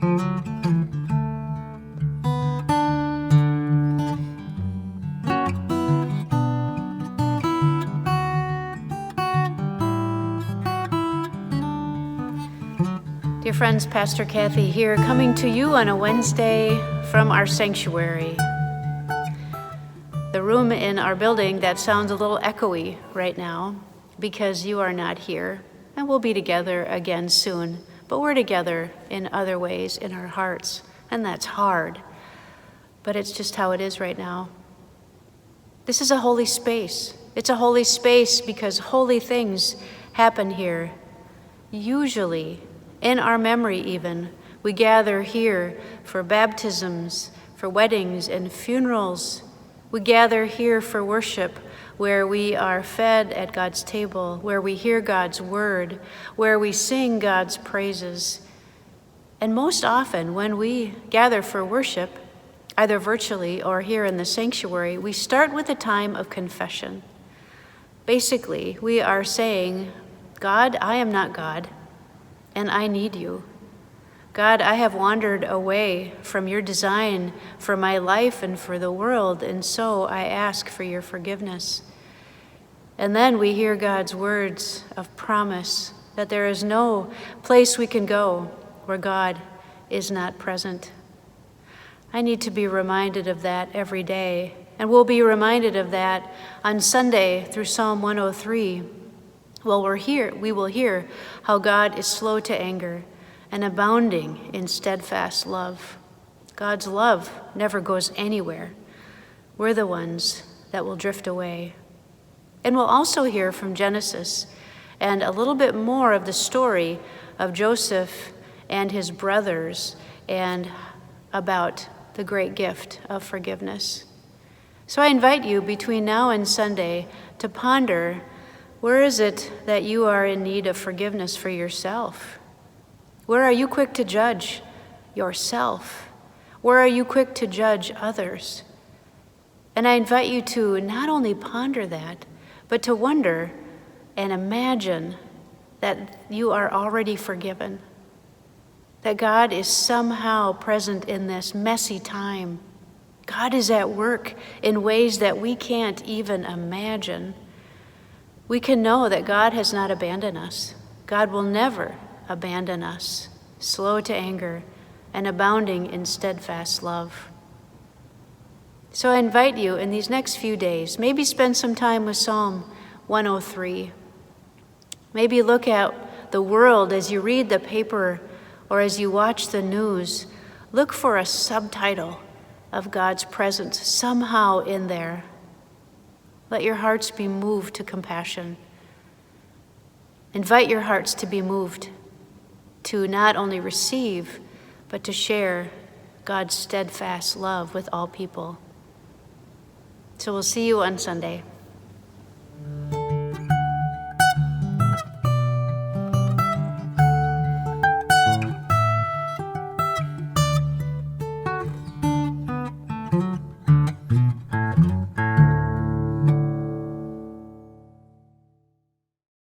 Dear friends, Pastor Kathy here, coming to you on a Wednesday from our sanctuary. The room in our building that sounds a little echoey right now because you are not here, and we'll be together again soon, but we're together in other ways in our hearts, and that's hard, but it's just how it is right now. This is a holy space. It's a holy space because holy things happen here, usually in our memory even. We gather here for baptisms, for weddings and funerals. We gather here for worship, where we are fed at God's table, where we hear God's word, where we sing God's praises. And most often when we gather for worship, either virtually or here in the sanctuary, we start with a time of confession. Basically, we are saying, God, I am not God, and I need you. God, I have wandered away from your design for my life and for the world, and so I ask for your forgiveness. And then we hear God's words of promise that there is no place we can go where God is not present. I need to be reminded of that every day, and we'll be reminded of that on Sunday through Psalm 103. Well, we will hear how God is slow to anger and abounding in steadfast love. God's love never goes anywhere. We're the ones that will drift away. And we'll also hear from Genesis and a little bit more of the story of Joseph and his brothers and about the great gift of forgiveness. So I invite you between now and Sunday to ponder, where is it that you are in need of forgiveness for yourself? Where are you quick to judge yourself? Where are you quick to judge others? And I invite you to not only ponder that, but to wonder and imagine that you are already forgiven, that God is somehow present in this messy time. God is at work in ways that we can't even imagine. We can know that God has not abandoned us. God will never abandon us, slow to anger and abounding in steadfast love. So I invite you in these next few days, maybe spend some time with Psalm 103. Maybe look at the world as you read the paper or as you watch the news. Look for a subtitle of God's presence somehow in there. Let your hearts be moved to compassion. Invite your hearts to be moved to not only receive, but to share God's steadfast love with all people. So we'll see you on Sunday.